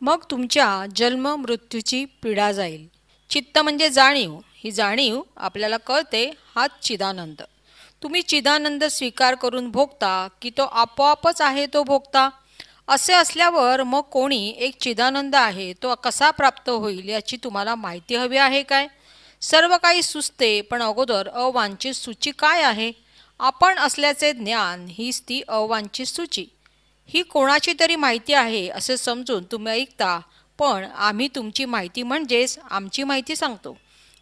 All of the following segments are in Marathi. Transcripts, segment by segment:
मग तुमच्या जन्म मृत्यूची पीडा जाईल. चित्त म्हणजे जाणीव. ही जाणीव आपल्याला कळते हाच चिदानंद. तुम्ही चिदानंद स्वीकार करून भोगता की तो आपोआपच आहे तो भोगता? असे असल्यावर मग कोणी एक चिदानंद आहे तो कसा प्राप्त होईल याची तुम्हाला माहिती हवी आहे काय? सर्व काही सुचते, पण अगोदर अवांछित सूची काय आहे? आपण असल्याचे ज्ञान हीच ती अवांछित सूची. ही कोणाची तरी माहिती आहे असे समजून तुम्ही ऐकता, पण आम्ही तुमची माहिती म्हणजेच आमची माहिती सांगतो.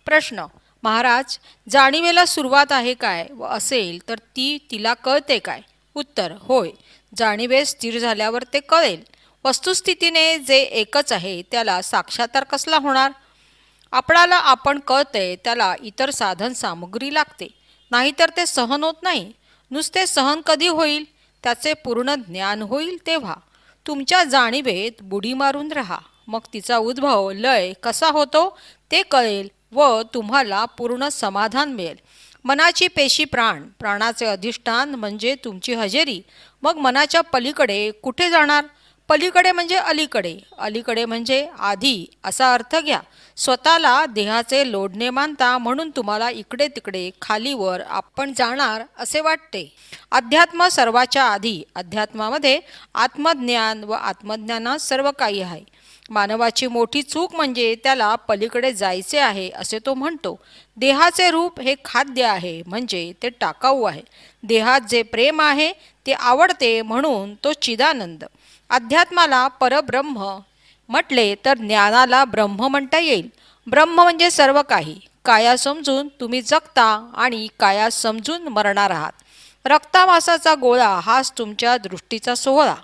प्रश्न: महाराज, जाणीवेला सुरुवात आहे काय व असेल तर ती तिला कळते काय? उत्तर: होय, जाणीवे स्थिर झाल्यावर ते कळेल. वस्तुस्थितीने जे एकच आहे त्याला साक्षात्कार कसला होणार? आपणाला आपण कळते त्याला इतर साधन सामग्री लागते, नाहीतर ते सहन होत नाही. नुसते सहन कधी होईल? त्याचे पूर्ण ज्ञान होईल तेव्हा. तुमच्या जाणीवेत बुडी मारून राहा, मग तिचा उद्भव लय कसा होतो ते कळेल व तुम्हाला पूर्ण समाधान मिळेल. मनाची पेशी प्राण, प्राणाचे अधिष्ठान म्हणजे तुमची हजेरी. मग मनाच्या पलीकडे कुठे जाणार? पलीकडे म्हणजे अलीकडे, अलीकडे म्हणजे आधी असा अर्थ घ्या. स्वतःला देहाचे लोडणे मानता म्हणून तुम्हाला इकडे तिकडे खालीवर आपण जाणार असे वाटते. अध्यात्म सर्वाच्या आधी. अध्यात्मामध्ये आत्मज्ञान व आत्मज्ञानात सर्व काही आहे. मानवाची मोठी चूक म्हणजे त्याला पलीकडे जायचे आहे असे तो म्हणतो. देहाचे रूप हे खाद्य आहे म्हणजे ते टाकाऊ आहे. देहात जे प्रेम आहे ते आवडते म्हणून तो चिदानंद. अध्यात्माला परब्रह्म म्हटले तर ज्ञानाला ब्रह्म म्हणता येईल. ब्रह्म म्हणजे सर्व काही. काया समजून तुम्ही जगता आणि काया समजून मरणार आहात. रक्तामासाचा गोळा हाच तुमच्या दृष्टीचा सोहळा.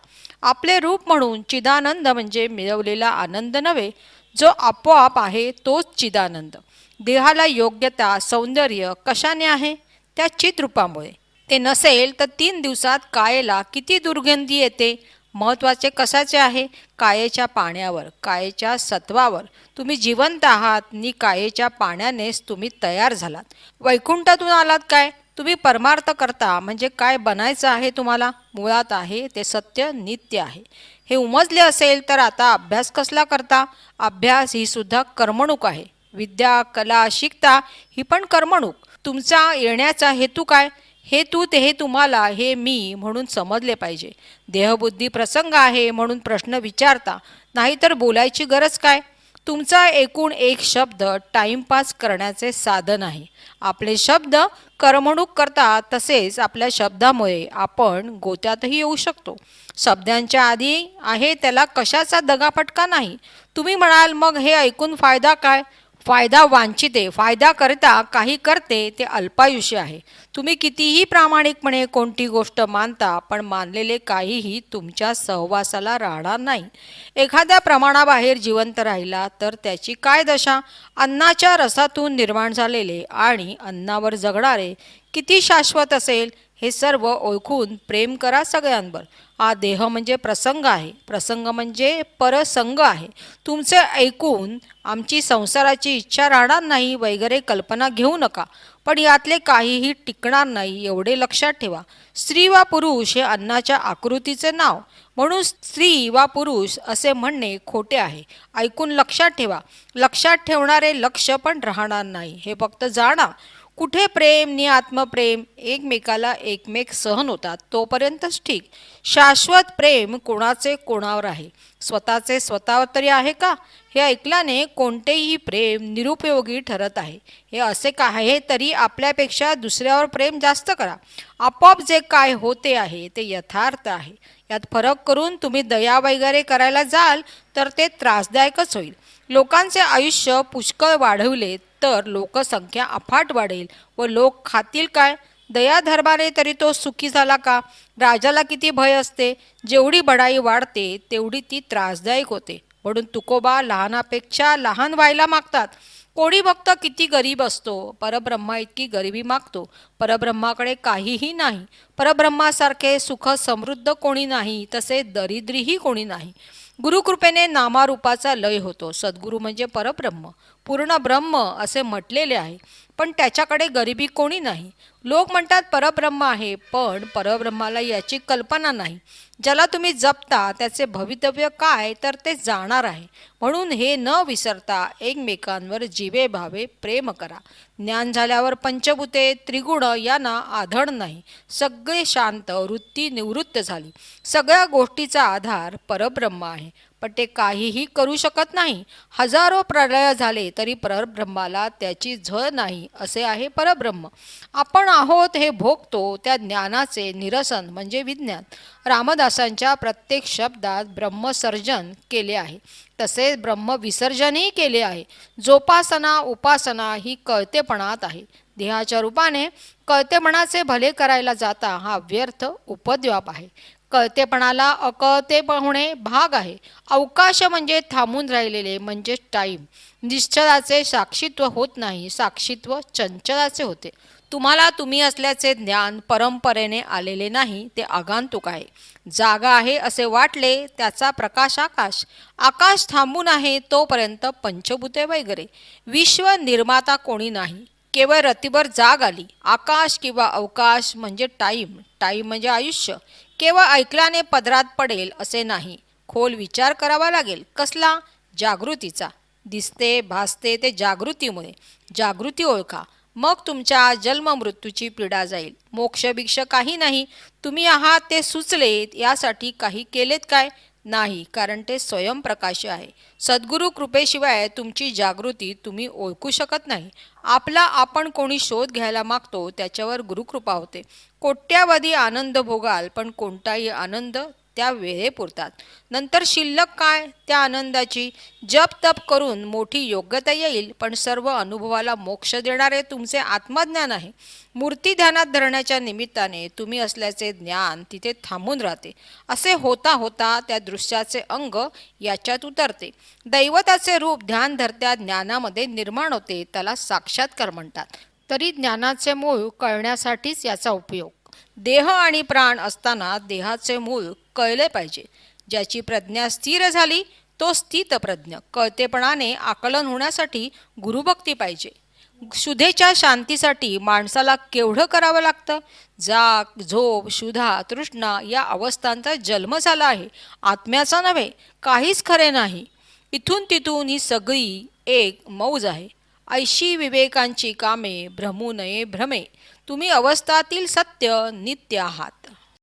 आपले रूप म्हणून चिदानंद म्हणजे मिळवलेला आनंद नव्हे, जो आपोआप आहे तोच चिदानंद. देहाला योग्यता सौंदर्य कशाने आहे? त्या चितरूपामुळे. ते नसेल तर 3 दिवसात कायेला किती दुर्गंधी येते. महत्त्वाचे कशाचे आहे? कायेच्या पाण्यावर, कायेच्या सत्वावर. तुम्ही जिवंत आहात नि कायेच्या पाण्यानेच तुम्ही तयार झालात. वैकुंठातून आलात काय? तुम्ही परमार्थ करता म्हणजे काय बनायचं आहे तुम्हाला? मुळात आहे ते सत्य नित्य आहे. हे उमजले असेल तर आता अभ्यास कसला करता? अभ्यास ही सुद्धा कर्मणूक आहे. विद्या कला शिकता ही पण कर्मणूक. तुमचा येण्याचा हेतू काय? हेतू ते हे तुम्हाला हे मी म्हणून समजले पाहिजे. देहबुद्धी प्रसंग आहे म्हणून प्रश्न विचारता, नाहीतर बोलायची गरज काय? तुमचा एकूण एक शब्द टाइमपास करण्याचे साधन आहे. आपले शब्द करमणूक करतात, तसेच आपल्या शब्दामुळे आपण गोत्यातही येऊ शकतो. शब्दांच्या आधी आहे त्याला कशाचा दगाफटका नाही. तुम्ही म्हणाल मग हे ऐकून फायदा काय? फायदा वांछिते, फायदा करता काही करते ते अल्पायुष्य आहे. तुम्ही कितीही प्रामाणिकपणे कोणती गोष्ट मानता, पण मानलेले काहीही तुमच्या सहवासाला राहणार नाही. एखाद्या प्रमाणाबाहेर जिवंत राहिला तर त्याची काय दशा? अन्नाच्या रसातून निर्माण झालेले आणि अन्नावर जगणारे किती शाश्वत असेल हे सर्व ओळखून प्रेम करा सगळ्यांवर. हा देह म्हणजे प्रसंग आहे, प्रसंग म्हणजे परसंग आहे. तुमचे ऐकून आमची संसाराची इच्छा राहणार नाही वगैरे कल्पना घेऊ नका, पण यातले काहीही टिकणार नाही एवढे लक्षात ठेवा. स्त्री वा पुरुष हे अन्नाच्या आकृतीचे नाव, म्हणून स्त्री वा पुरुष असे म्हणणे खोटे आहे. ऐकून लक्षात ठेवा. लक्षात ठेवणारे लक्ष पण राहणार नाही, हे फक्त जाणा. कुठे प्रेम नि आत्मप्रेम एकमेकाला एकमेक सहन होतात तोपर्यंतच ठीक. शाश्वत प्रेम कोणाचे कोणावर आहे? स्वतःचे स्वतःवर तरी आहे का? हे ऐकल्याने कोणतेही प्रेम निरुपयोगी ठरत आहे. हे असे काय तरी आपल्यापेक्षा दुसऱ्यावर प्रेम जास्त करा. आपोआप जे काय होते आहे ते यथार्थ आहे. यात फरक करून तुम्ही दया वगैरे करायला जाल तर ते त्रासदायकच होईल. लोकांचे आयुष्य पुष्कळ वाढवले तर लोकसंख्या अफाट वाढेल व लोक खातील काय? दयाधर्माने तरी तो सुखी झाला का? राजाला किती भय असते. जेवढी बढाई वाढते तेवढी ती त्रासदायक होते. म्हणून तुकोबा लहानापेक्षा लहान व्हायला मागतात. कोणी भक्त किती गरीब असतो, परब्रह्मा इतकी गरिबी मागतो. परब्रह्माकडे काहीही नाही. परब्रह्मासारखे सुख समृद्ध कोणी नाही, तसे दरिद्रीही कोणी नाही. गुरुकृपेने नामारूपाचा लय होतो. सद्गुरू म्हणजे परब्रह्म, पूर्ण ब्रह्म असे म्हटलेले आहे. पण त्याच्याकडे गरिबी कोणी नाही. लोक म्हणतात परब्रह्म आहे, पण परब्रह्माला याची कल्पना नाही. ज्याला तुम्ही जपता त्याचे भवितव्य काय तर ते जाणार आहे. म्हणून हे न विसरता एकमेकांवर जीवे भावे प्रेम करा. ज्ञान झाल्यावर पंचभूते त्रिगुण यांना आधण नाही. सगळे शांत, वृत्ती निवृत्त झाली. सगळ्या गोष्टीचा आधार परब्रह्म आहे, पण ते काहीही करू शकत नाही. हजारो प्रलय झाले तरी परब्रह्माला त्याची झळ नाही, असे आहे परब्रह्म. आपण आहोत हे भोगतो त्या ज्ञानाचे निरसन म्हणजे विज्ञान. रामदासांच्या प्रत्येक शब्दात ब्रह्मसर्जन केले आहे, तसेच ब्रह्मविसर्जनही केले आहे. जोपासना उपासना ही कळतेपणात आहे. देहाच्या रूपाने कळतेपणाचे भले करायला जाता हा व्यर्थ उपद्व्याप आहे. कळतेपणाला अकळते होणे भाग आहे. अवकाश म्हणजे थांबून राहिलेले म्हणजे टाईम. निश्चलाचे साक्षीत्व होत नाही, साक्षीत्व चंचलाचे होते. तुम्हाला तुम्ही असल्याचे ज्ञान परंपरेने आलेले नाही, ते आगंतुक आहे. जागा आहे असे वाटले त्याचा प्रकाश आकाश. आकाश थांबून आहे तोपर्यंत पंचभूते वगैरे. विश्व निर्माता कोणी नाही, केवळ रतीभर जाग आली. आकाश किंवा अवकाश म्हणजे टाईम, टाईम म्हणजे आयुष्य. केवळ ऐकल्याने पदरात पडेल असे नाही, खोल विचार करावा लागेल. कसला? जागृतीचा. दिसते भासते ते जागृतीमुळे. जागृती ओळखा, मग तुमच्या जन्ममृत्यूची पीडा जाईल. मोक्ष भिक्ष काही नाही. तुम्ही आहात ते सुचलेत यासाठी काही केलेत काय? नाही, कारण ते स्वयंप्रकाश आहे. सद्गुरू कृपेशिवाय तुमची जागृती तुम्ही ओळखू शकत नाही. आपला आपण कोणी शोध घ्यायला मागतो त्याच्यावर गुरुकृपा होते. कोट्यावधी आनंद भोगाल, पण कोणताही आनंद त्या वेळेपुरतात. नंतर शिल्लक काय त्या आनंदाची? जप तप करून मोठी योग्यता येईल, पण सर्व अनुभवाला मोक्ष देणारे तुमचे आत्मज्ञान आहे. मूर्ती ध्यानात धरण्याच्या निमित्ताने तुम्ही असल्याचे ज्ञान तिथे थांबून राहते. असे होता होता त्या दृश्याचे अंग याच्यात उतरते. दैवताचे रूप ध्यान धरत्या ज्ञानामध्ये निर्माण होते, त्याला साक्षात्कार म्हणतात. तरी ज्ञानाचे मूळ कळण्यासाठीच याचा उपयोग. देह आणि प्राण असताना देहाचे मूळ कळले पाहिजे. ज्याची प्रज्ञा स्थिर झाली तो स्थितप्रज्ञ. कळतेपणाने आकलन होण्यासाठी गुरुभक्ती पाहिजे. शुद्धेच्या शांतीसाठी माणसाला केवढं करावं लागतं? जाग झोप क्षुधा तृष्णा या अवस्थांचा जन्म झाला आहे, आत्म्याचा नव्हे. काहीच खरे नाही. इथून तिथून ही सगळी एक मौज आहे. ऐशी विवेकांची कामे भ्रमू नये भ्रमे. तुम्ही अवस्थातील सत्य नित्य आहात.